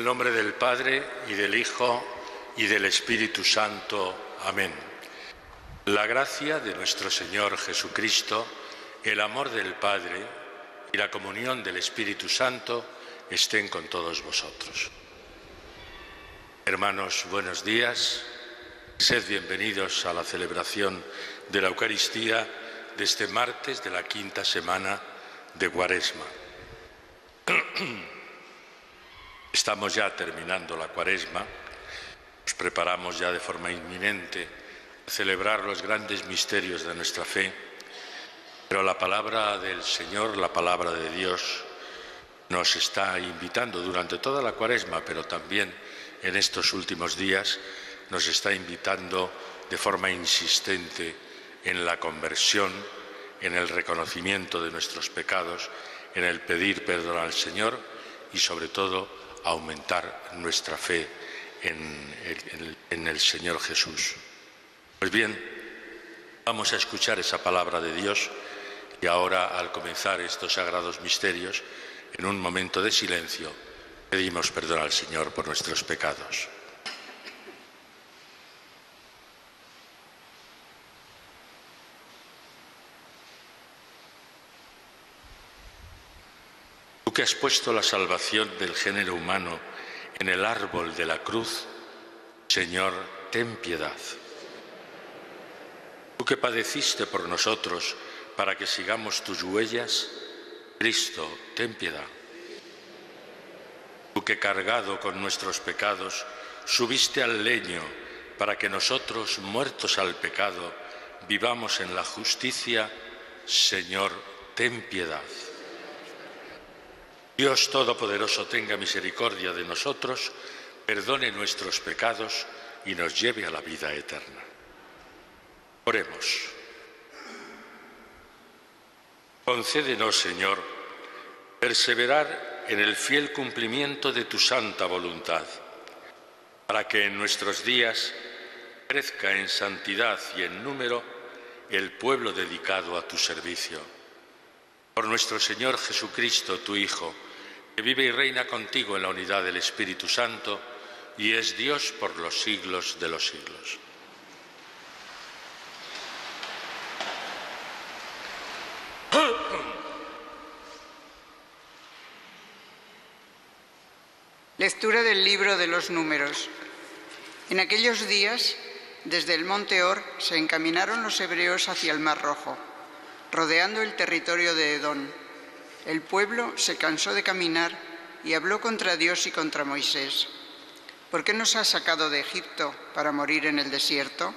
nombre del Padre, y del Hijo, y del Espíritu Santo. Amén. La gracia de nuestro Señor Jesucristo, el amor del Padre y la comunión del Espíritu Santo estén con todos vosotros. Hermanos, buenos días. Sed bienvenidos a la celebración de la Eucaristía de este martes de la quinta semana de Cuaresma. Estamos ya terminando la Cuaresma, nos preparamos ya de forma inminente a celebrar los grandes misterios de nuestra fe, pero la palabra del Señor, la palabra de Dios, nos está invitando durante toda la Cuaresma, pero también en estos últimos días, nos está invitando de forma insistente en la conversión, en el reconocimiento de nuestros pecados, en el pedir perdón al Señor y sobre todo aumentar nuestra fe en el Señor Jesús. Pues bien, vamos a escuchar esa palabra de Dios y ahora, al comenzar estos sagrados misterios, en un momento de silencio, pedimos perdón al Señor por nuestros pecados. Tú que has puesto la salvación del género humano en el árbol de la cruz, Señor, ten piedad. Tú que padeciste por nosotros para que sigamos tus huellas, Cristo, ten piedad. Tú que cargado con nuestros pecados subiste al leño para que nosotros, muertos al pecado, vivamos en la justicia, Señor, ten piedad. Dios Todopoderoso tenga misericordia de nosotros, perdone nuestros pecados y nos lleve a la vida eterna. Oremos. Concédenos, Señor, perseverar en el fiel cumplimiento de tu santa voluntad, para que en nuestros días crezca en santidad y en número el pueblo dedicado a tu servicio. Por nuestro Señor Jesucristo, tu Hijo, que vive y reina contigo en la unidad del Espíritu Santo y es Dios por los siglos de los siglos. Lectura del libro de los Números. En aquellos días, desde el monte Hor, se encaminaron los hebreos hacia el Mar Rojo, rodeando el territorio de Edom. El pueblo se cansó de caminar y habló contra Dios y contra Moisés. ¿Por qué nos has sacado de Egipto para morir en el desierto?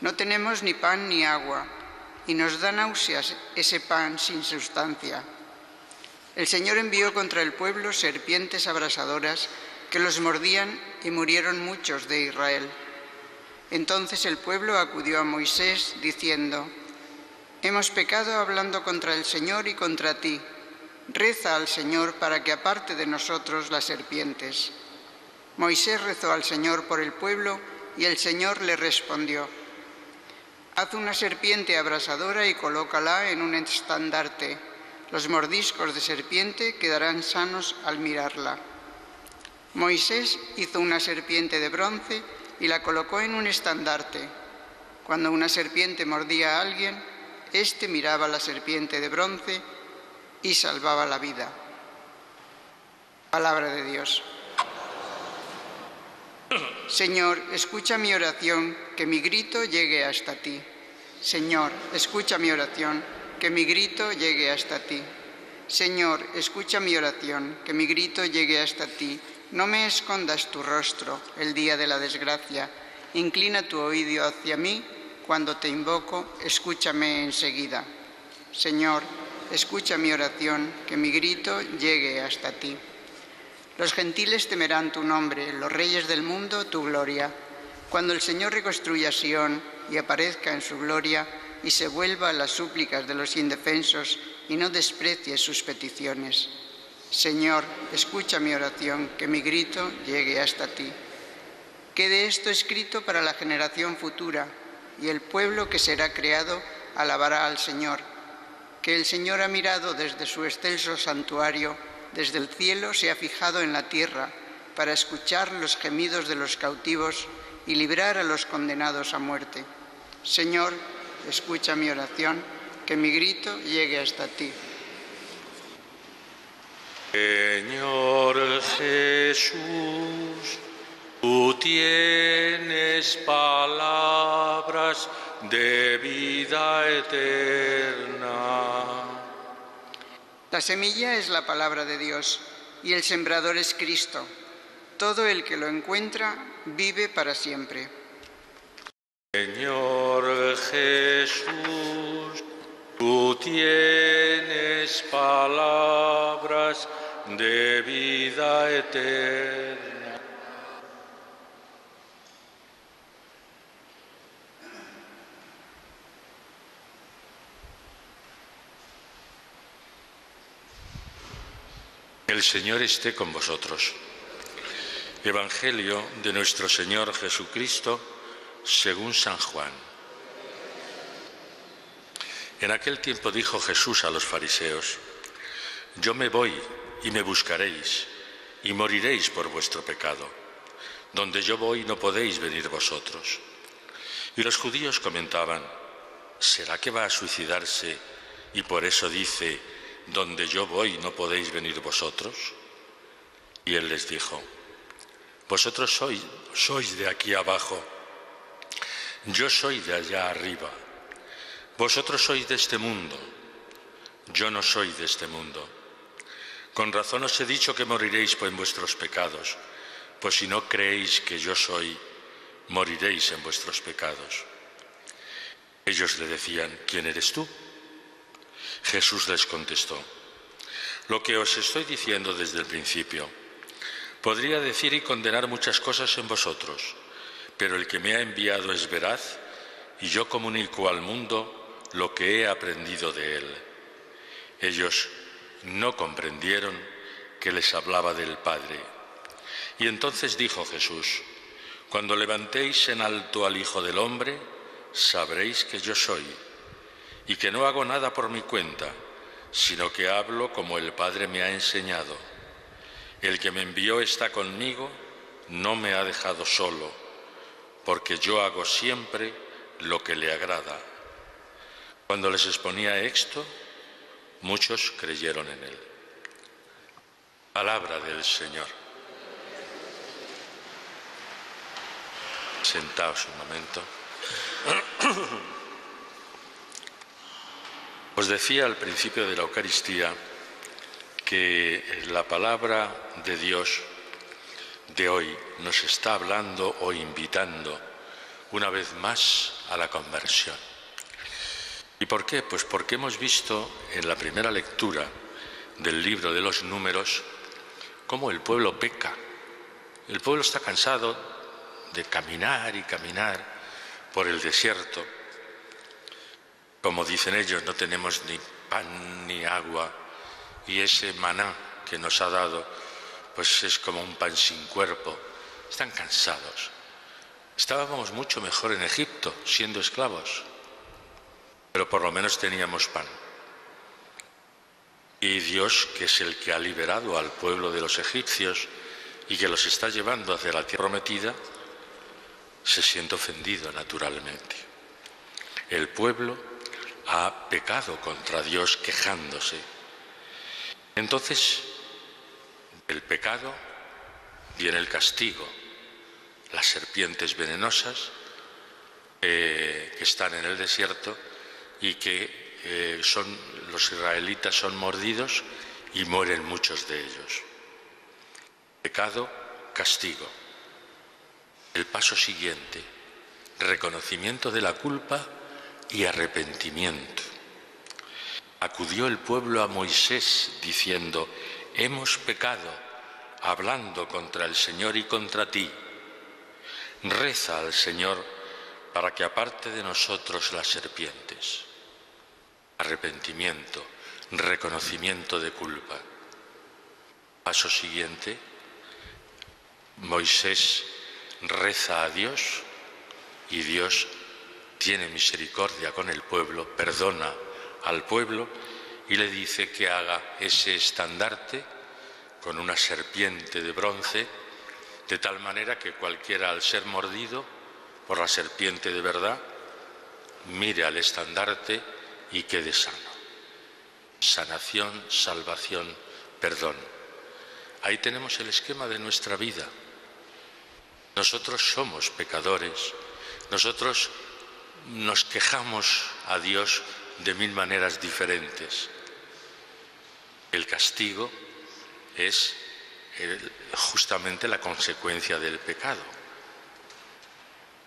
No tenemos ni pan ni agua, y nos da náuseas ese pan sin sustancia. El Señor envió contra el pueblo serpientes abrasadoras que los mordían y murieron muchos de Israel. Entonces el pueblo acudió a Moisés diciendo: «Hemos pecado hablando contra el Señor y contra ti. Reza al Señor para que aparte de nosotros las serpientes». Moisés rezó al Señor por el pueblo y el Señor le respondió: «Haz una serpiente abrasadora y colócala en un estandarte. Los mordiscos de serpiente quedarán sanos al mirarla». Moisés hizo una serpiente de bronce y la colocó en un estandarte. Cuando una serpiente mordía a alguien, éste miraba la serpiente de bronce y salvaba la vida. Palabra de Dios. Señor, escucha mi oración, que mi grito llegue hasta ti. Señor, escucha mi oración, que mi grito llegue hasta ti. Señor, escucha mi oración, que mi grito llegue hasta ti. No me escondas tu rostro el día de la desgracia. Inclina tu oído hacia mí. Cuando te invoco, escúchame enseguida. Señor, escucha mi oración, que mi grito llegue hasta ti. Los gentiles temerán tu nombre, los reyes del mundo tu gloria. Cuando el Señor reconstruya Sión y aparezca en su gloria y se vuelva a las súplicas de los indefensos y no desprecie sus peticiones. Señor, escucha mi oración, que mi grito llegue hasta ti. Quede esto escrito para la generación futura, y el pueblo que será creado alabará al Señor, que el Señor ha mirado desde su excelso santuario, desde el cielo se ha fijado en la tierra, para escuchar los gemidos de los cautivos y librar a los condenados a muerte. Señor, escucha mi oración, que mi grito llegue hasta ti. Señor Jesús, tú tienes palabras de vida eterna. La semilla es la palabra de Dios y el sembrador es Cristo. Todo el que lo encuentra vive para siempre. Señor Jesús, tú tienes palabras de vida eterna. El Señor esté con vosotros. Evangelio de nuestro Señor Jesucristo según San Juan. En aquel tiempo dijo Jesús a los fariseos: Yo me voy y me buscaréis, y moriréis por vuestro pecado. Donde yo voy no podéis venir vosotros. Y los judíos comentaban: ¿será que va a suicidarse y por eso dice: donde yo voy no podéis venir vosotros? Y él les dijo: vosotros sois de aquí abajo, yo soy de allá arriba. Vosotros sois de este mundo, yo no soy de este mundo. Con razón os he dicho que moriréis en vuestros pecados, pues si no creéis que yo soy, moriréis en vuestros pecados. Ellos le decían: ¿quién eres tú? Jesús les contestó: lo que os estoy diciendo desde el principio. Podría decir y condenar muchas cosas en vosotros, pero el que me ha enviado es veraz, y yo comunico al mundo lo que he aprendido de él. Ellos no comprendieron que les hablaba del Padre. Y entonces dijo Jesús: cuando levantéis en alto al Hijo del Hombre, sabréis que yo soy, y que no hago nada por mi cuenta, sino que hablo como el Padre me ha enseñado. El que me envió está conmigo, no me ha dejado solo, porque yo hago siempre lo que le agrada. Cuando les exponía esto, muchos creyeron en él. Palabra del Señor. Sentaos un momento. Os decía al principio de la Eucaristía que la palabra de Dios de hoy nos está hablando o invitando una vez más a la conversión. ¿Y por qué? Pues porque hemos visto en la primera lectura del libro de los Números cómo el pueblo peca. El pueblo está cansado de caminar y caminar por el desierto. Como dicen ellos, no tenemos ni pan ni agua, y ese maná que nos ha dado pues es como un pan sin cuerpo. Están cansados. Estábamos mucho mejor en Egipto, siendo esclavos, pero por lo menos teníamos pan. Y Dios, que es el que ha liberado al pueblo de los egipcios y que los está llevando hacia la tierra prometida, se siente ofendido naturalmente. El pueblo ha pecado contra Dios quejándose. Entonces, del pecado viene el castigo, las serpientes venenosas que están en el desierto y que los israelitas son mordidos y mueren muchos de ellos. Pecado, castigo. El paso siguiente, reconocimiento de la culpa y arrepentimiento. Acudió el pueblo a Moisés diciendo: hemos pecado, hablando contra el Señor y contra ti. Reza al Señor para que aparte de nosotros las serpientes. Arrepentimiento, reconocimiento de culpa. Paso siguiente, Moisés reza a Dios y Dios tiene misericordia con el pueblo, perdona al pueblo y le dice que haga ese estandarte con una serpiente de bronce de tal manera que cualquiera, al ser mordido por la serpiente de verdad, mire al estandarte y quede sano. Sanación, salvación, perdón. Ahí tenemos el esquema de nuestra vida. Nosotros somos pecadores, nosotros nos quejamos a Dios de mil maneras diferentes. El castigo es justamente la consecuencia del pecado.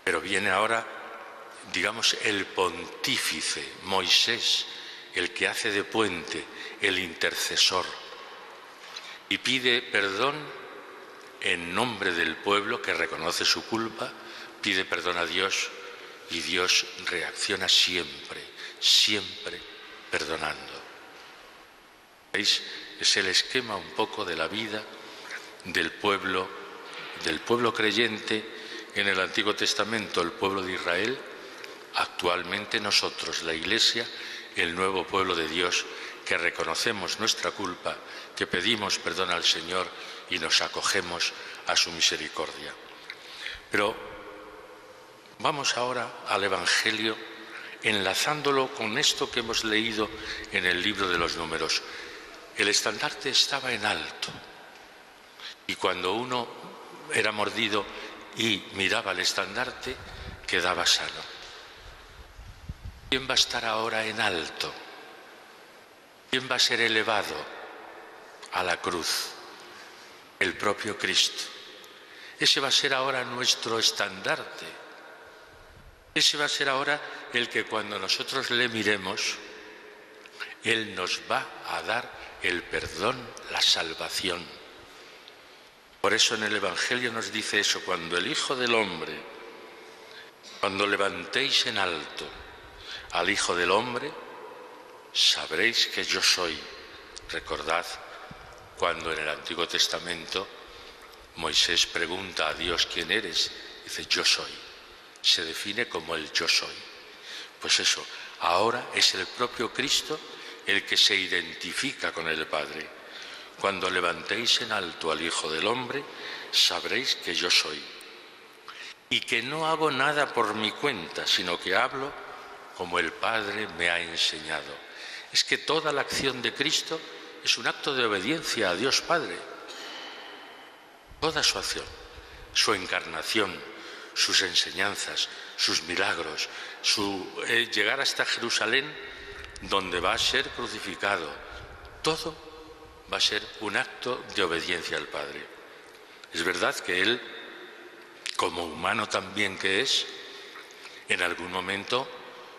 Pero viene ahora, digamos, el pontífice, Moisés, el que hace de puente, el intercesor, y pide perdón en nombre del pueblo que reconoce su culpa, pide perdón a Dios y Dios reacciona siempre, siempre perdonando. ¿Veis? Es el esquema un poco de la vida del pueblo creyente en el Antiguo Testamento, el pueblo de Israel, actualmente nosotros, la Iglesia, el nuevo pueblo de Dios, que reconocemos nuestra culpa, que pedimos perdón al Señor y nos acogemos a su misericordia. Pero vamos ahora al Evangelio, enlazándolo con esto que hemos leído en el libro de los Números. El estandarte estaba en alto y cuando uno era mordido y miraba el estandarte, quedaba sano. ¿Quién va a estar ahora en alto? ¿Quién va a ser elevado a la cruz? El propio Cristo. Ese va a ser ahora nuestro estandarte. Ese va a ser ahora el que cuando nosotros le miremos, Él nos va a dar el perdón, la salvación. Por eso en el Evangelio nos dice eso: cuando el Hijo del Hombre, cuando levantéis en alto al Hijo del Hombre, sabréis que yo soy. Recordad cuando en el Antiguo Testamento Moisés pregunta a Dios quién eres, dice yo soy. Se define como el yo soy. Pues eso, ahora es el propio Cristo el que se identifica con el Padre. Cuando levantéis en alto al Hijo del Hombre, sabréis que yo soy. Y que no hago nada por mi cuenta, sino que hablo como el Padre me ha enseñado. Es que toda la acción de Cristo es un acto de obediencia a Dios Padre. Toda su acción, su encarnación, sus enseñanzas, sus milagros, su llegar hasta Jerusalén, donde va a ser crucificado, todo va a ser un acto de obediencia al Padre. Es verdad que Él, como humano también que es, en algún momento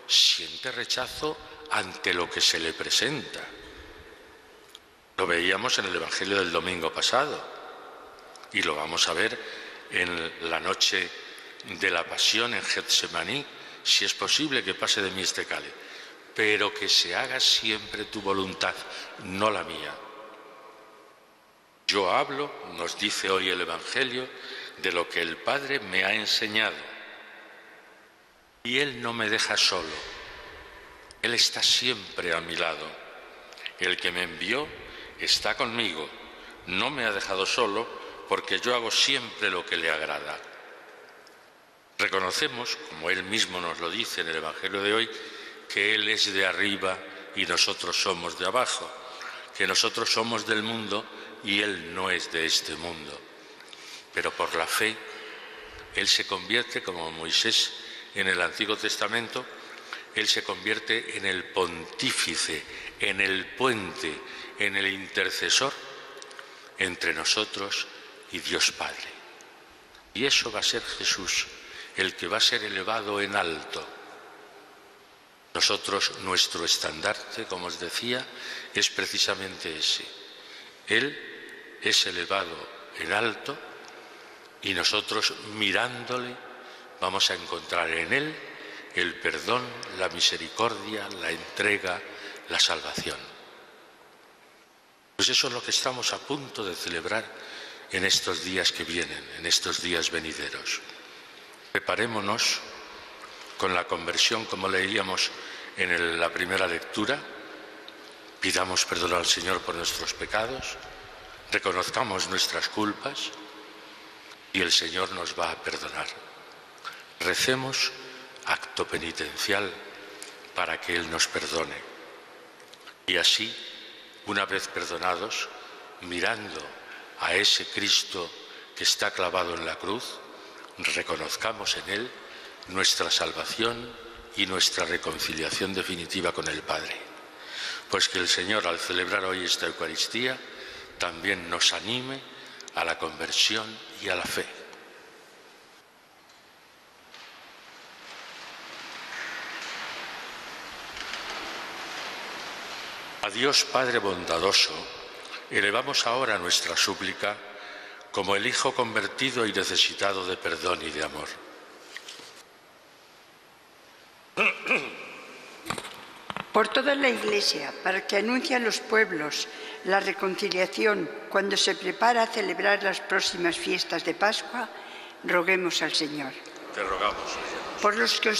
siente rechazo ante lo que se le presenta. Lo veíamos en el Evangelio del domingo pasado y lo vamos a ver en la noche de la pasión en Getsemaní: si es posible que pase de mí este cáliz, pero que se haga siempre tu voluntad, no la mía. Yo hablo, nos dice hoy el Evangelio, de lo que el Padre me ha enseñado. Y Él no me deja solo. Él está siempre a mi lado. El que me envió está conmigo. No me ha dejado solo porque yo hago siempre lo que le agrada. Reconocemos, como Él mismo nos lo dice en el Evangelio de hoy, que Él es de arriba y nosotros somos de abajo, que nosotros somos del mundo y Él no es de este mundo. Pero por la fe, Él se convierte, como Moisés en el Antiguo Testamento, Él se convierte en el pontífice, en el puente, en el intercesor entre nosotros y Dios Padre. Y eso va a ser Jesús, el que va a ser elevado en alto. Nosotros, nuestro estandarte, como os decía, es precisamente ese. Él es elevado en alto y nosotros, mirándole, vamos a encontrar en Él el perdón, la misericordia, la entrega, la salvación. Pues eso es lo que estamos a punto de celebrar en estos días que vienen, en estos días venideros. Preparémonos con la conversión, como leíamos en la primera lectura. Pidamos perdón al Señor por nuestros pecados, reconozcamos nuestras culpas y el Señor nos va a perdonar. Recemos acto penitencial para que Él nos perdone. Y así, una vez perdonados, mirando a ese Cristo que está clavado en la cruz, reconozcamos en Él nuestra salvación y nuestra reconciliación definitiva con el Padre. Pues que el Señor, al celebrar hoy esta Eucaristía, también nos anime a la conversión y a la fe. A Dios Padre bondadoso, elevamos ahora nuestra súplica como el Hijo convertido y necesitado de perdón y de amor. Por toda la Iglesia, para que anuncie a los pueblos la reconciliación cuando se prepara a celebrar las próximas fiestas de Pascua, roguemos al Señor. Te rogamos, Señor. Por los que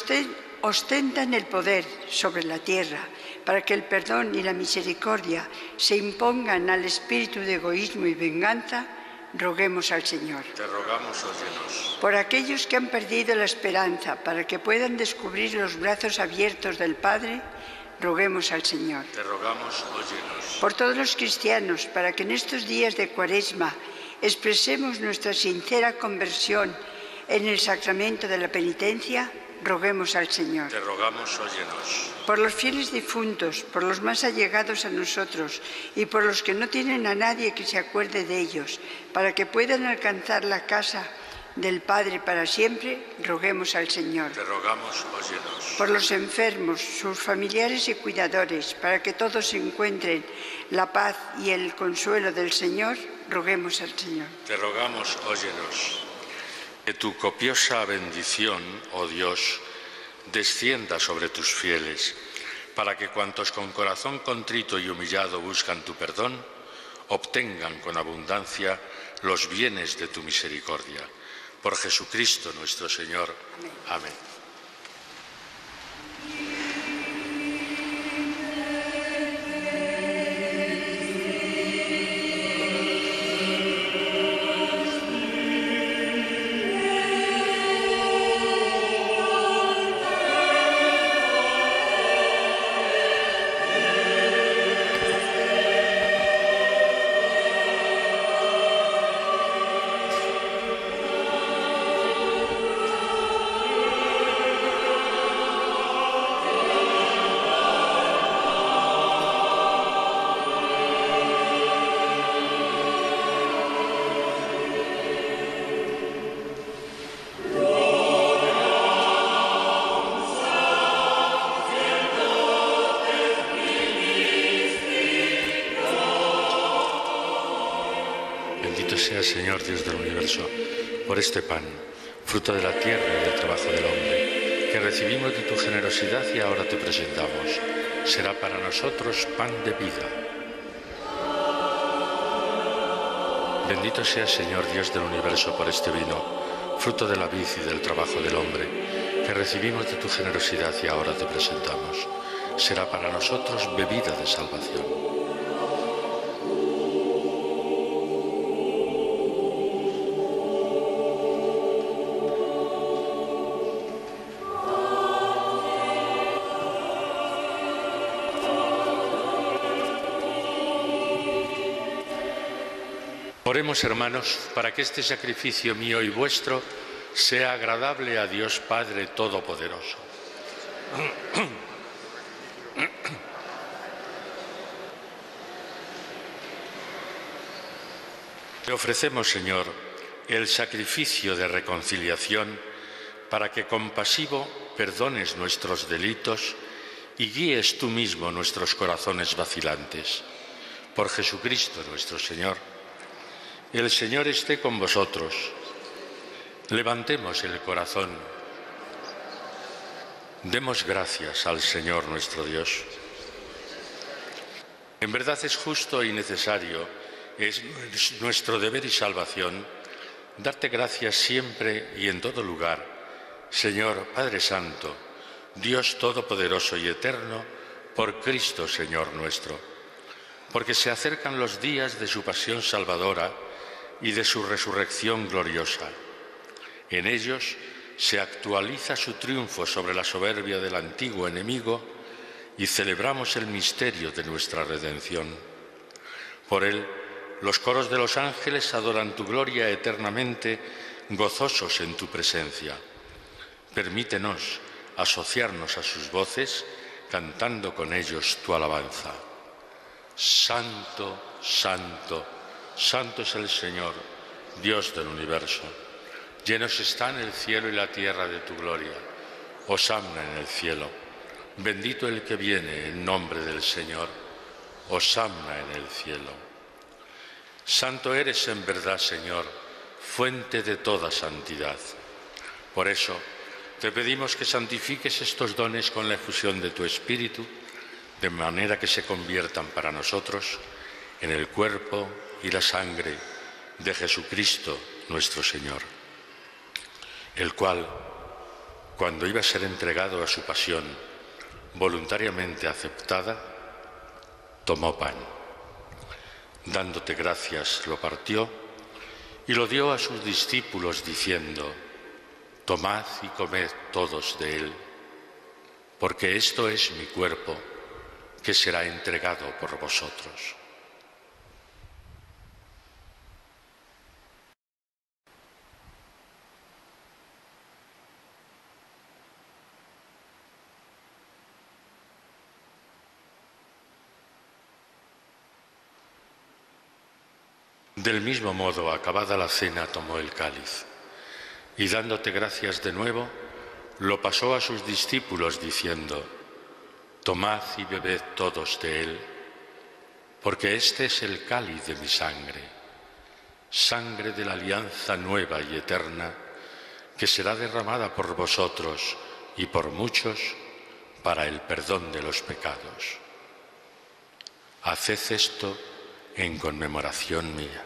ostentan el poder sobre la tierra, para que el perdón y la misericordia se impongan al espíritu de egoísmo y venganza, roguemos al Señor. Te rogamos, óyenos. Por aquellos que han perdido la esperanza, para que puedan descubrir los brazos abiertos del Padre, roguemos al Señor. Te rogamos, óyenos. Por todos los cristianos, para que en estos días de Cuaresma expresemos nuestra sincera conversión en el sacramento de la penitencia, roguemos al Señor. Te rogamos, óyenos. Por los fieles difuntos, por los más allegados a nosotros y por los que no tienen a nadie que se acuerde de ellos, para que puedan alcanzar la casa del Padre para siempre, roguemos al Señor. Te rogamos, óyenos. Por los enfermos, sus familiares y cuidadores, para que todos encuentren la paz y el consuelo del Señor, roguemos al Señor. Te rogamos, óyenos. Que tu copiosa bendición, oh Dios, descienda sobre tus fieles, para que cuantos con corazón contrito y humillado buscan tu perdón, obtengan con abundancia los bienes de tu misericordia. Por Jesucristo nuestro Señor. Amén. Sea, Señor Dios del universo, por este pan, fruto de la tierra y del trabajo del hombre, que recibimos de tu generosidad y ahora te presentamos. Será para nosotros pan de vida. Bendito sea, Señor Dios del universo, por este vino, fruto de la vid y del trabajo del hombre, que recibimos de tu generosidad y ahora te presentamos. Será para nosotros bebida de salvación. Oremos, hermanos, para que este sacrificio mío y vuestro sea agradable a Dios Padre Todopoderoso. Te ofrecemos, Señor, el sacrificio de reconciliación para que compasivo perdones nuestros delitos y guíes tú mismo nuestros corazones vacilantes. Por Jesucristo nuestro Señor. El Señor esté con vosotros. Levantemos el corazón. Demos gracias al Señor nuestro Dios. En verdad es justo y necesario, es nuestro deber y salvación, darte gracias siempre y en todo lugar, Señor Padre Santo, Dios Todopoderoso y Eterno, por Cristo Señor nuestro. Porque se acercan los días de su pasión salvadora, y de su resurrección gloriosa. En ellos se actualiza su triunfo sobre la soberbia del antiguo enemigo y celebramos el misterio de nuestra redención. Por él, los coros de los ángeles adoran tu gloria eternamente, gozosos en tu presencia. Permítenos asociarnos a sus voces, cantando con ellos tu alabanza. Santo, santo, santo es el Señor, Dios del universo. Llenos están el cielo y la tierra de tu gloria. Hosanna en el cielo. Bendito el que viene en nombre del Señor. Hosanna en el cielo. Santo eres en verdad, Señor, fuente de toda santidad. Por eso, te pedimos que santifiques estos dones con la efusión de tu Espíritu, de manera que se conviertan para nosotros en el cuerpo y la sangre de Jesucristo nuestro Señor, el cual, cuando iba a ser entregado a su pasión, voluntariamente aceptada, tomó pan. Dándote gracias, lo partió y lo dio a sus discípulos diciendo: tomad y comed todos de él, porque esto es mi cuerpo, que será entregado por vosotros. Del mismo modo, acabada la cena, tomó el cáliz y, dándote gracias de nuevo, lo pasó a sus discípulos diciendo: tomad y bebed todos de él, porque este es el cáliz de mi sangre, sangre de la alianza nueva y eterna, que será derramada por vosotros y por muchos para el perdón de los pecados. Haced esto en conmemoración mía.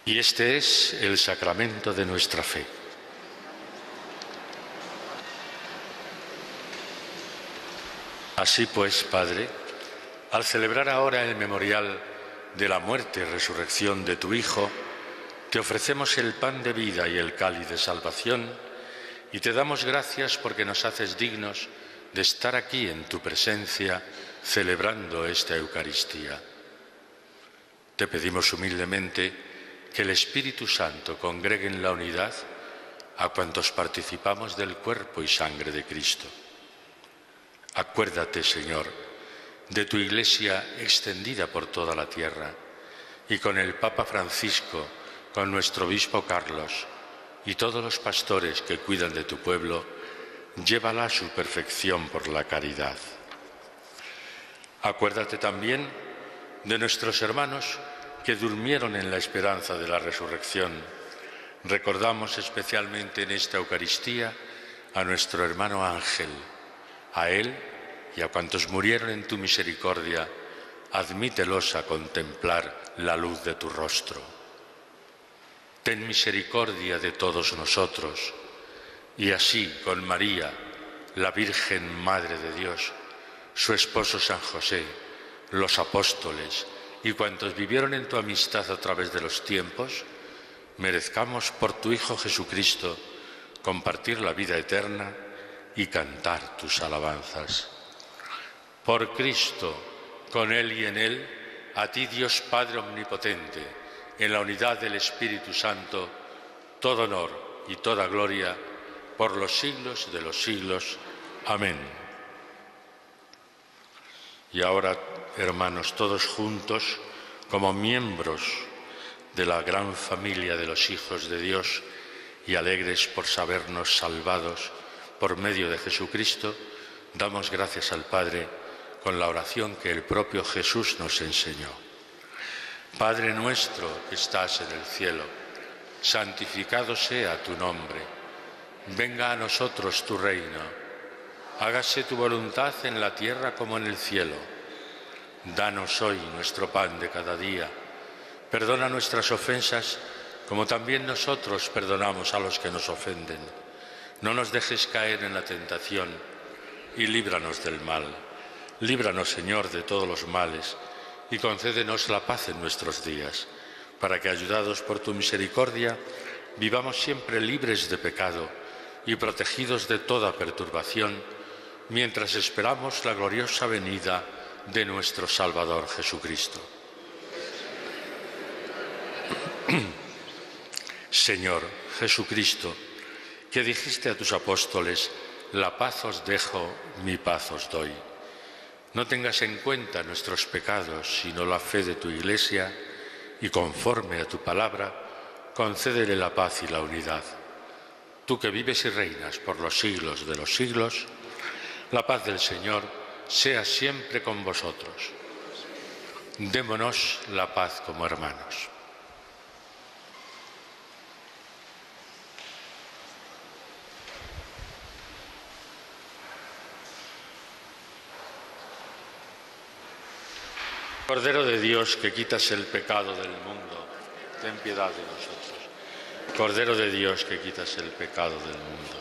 Y este es el sacramento de nuestra fe. Así pues, Padre, al celebrar ahora el memorial de la muerte y resurrección de tu Hijo, te ofrecemos el pan de vida y el cáliz de salvación, y te damos gracias porque nos haces dignos de estar aquí en tu presencia celebrando esta Eucaristía. Te pedimos humildemente que el Espíritu Santo congregue en la unidad a cuantos participamos del cuerpo y sangre de Cristo. Acuérdate, Señor, de tu Iglesia extendida por toda la tierra, y con el Papa Francisco, con nuestro obispo Carlos y todos los pastores que cuidan de tu pueblo, llévala a su perfección por la caridad. Acuérdate también de nuestros hermanos que durmieron en la esperanza de la resurrección. Recordamos especialmente en esta Eucaristía a nuestro hermano Ángel. A él y a cuantos murieron en tu misericordia, admítelos a contemplar la luz de tu rostro. Ten misericordia de todos nosotros, y así con María, la Virgen Madre de Dios, su esposo San José, los apóstoles y cuantos vivieron en tu amistad a través de los tiempos, merezcamos por tu Hijo Jesucristo compartir la vida eterna y cantar tus alabanzas. Por Cristo, con Él y en Él, a ti Dios Padre Omnipotente, en la unidad del Espíritu Santo, todo honor y toda gloria por los siglos de los siglos. Amén. Y ahora, hermanos, todos juntos, como miembros de la gran familia de los hijos de Dios y alegres por sabernos salvados por medio de Jesucristo, damos gracias al Padre con la oración que el propio Jesús nos enseñó. Padre nuestro que estás en el cielo, santificado sea tu nombre. Venga a nosotros tu reino. Hágase tu voluntad en la tierra como en el cielo. Danos hoy nuestro pan de cada día. Perdona nuestras ofensas, como también nosotros perdonamos a los que nos ofenden. No nos dejes caer en la tentación y líbranos del mal. Líbranos, Señor, de todos los males y concédenos la paz en nuestros días, para que, ayudados por tu misericordia, vivamos siempre libres de pecado y protegidos de toda perturbación, mientras esperamos la gloriosa venida de nuestro Salvador Jesucristo. Señor Jesucristo, que dijiste a tus apóstoles: la paz os dejo, mi paz os doy. No tengas en cuenta nuestros pecados, sino la fe de tu Iglesia, y conforme a tu palabra, concédele la paz y la unidad. Tú que vives y reinas por los siglos de los siglos, la paz del Señor sea siempre con vosotros. Démonos la paz como hermanos. Cordero de Dios, que quitas el pecado del mundo, ten piedad de nosotros. Cordero de Dios, que quitas el pecado del mundo.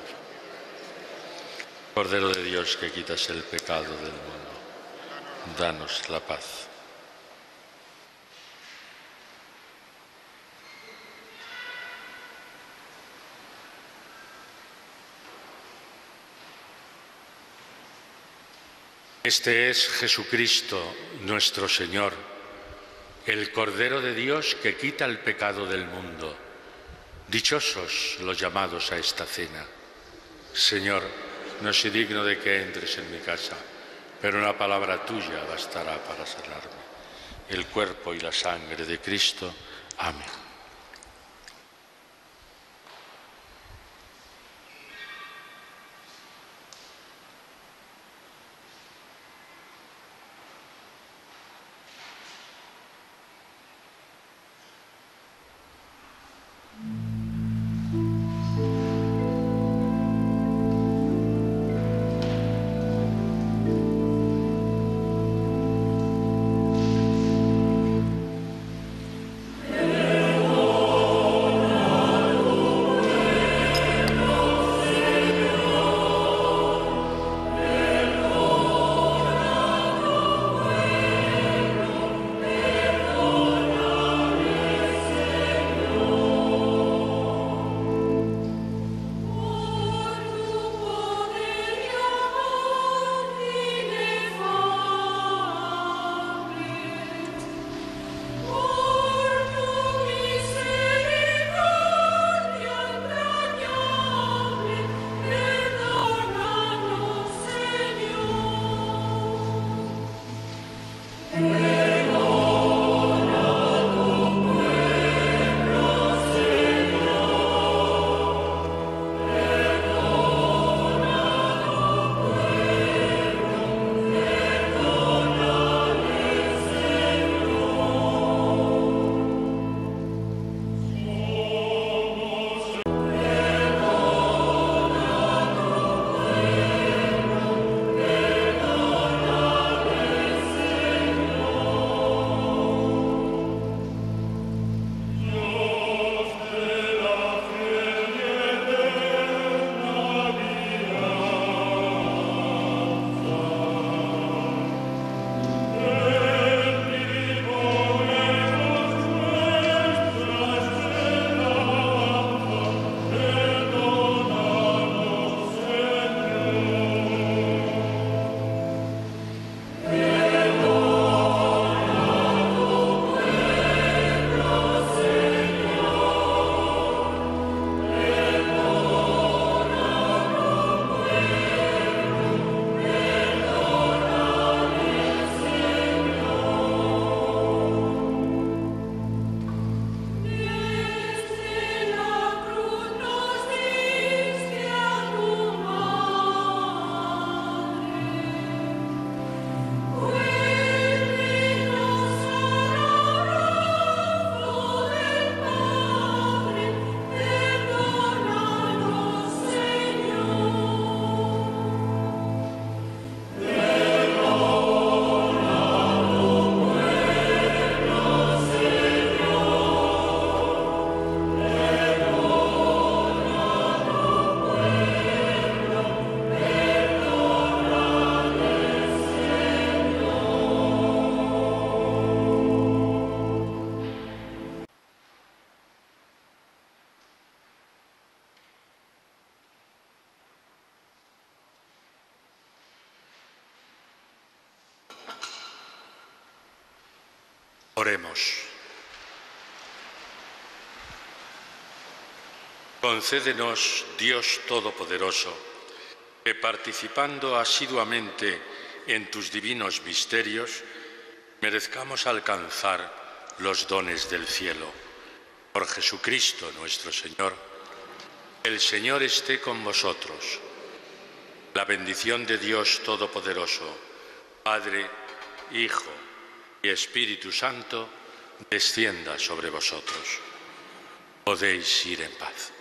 Cordero de Dios, que quitas el pecado del mundo, danos la paz. Este es Jesucristo, nuestro Señor, el Cordero de Dios que quita el pecado del mundo. Dichosos los llamados a esta cena. Señor, no soy digno de que entres en mi casa, pero una palabra tuya bastará para sanarme. El cuerpo y la sangre de Cristo. Amén. Oremos. Concédenos, Dios Todopoderoso, que participando asiduamente en tus divinos misterios, merezcamos alcanzar los dones del cielo. Por Jesucristo nuestro Señor. El Señor esté con vosotros. La bendición de Dios Todopoderoso, Padre, Hijo y Espíritu Santo, descienda sobre vosotros. Podéis ir en paz.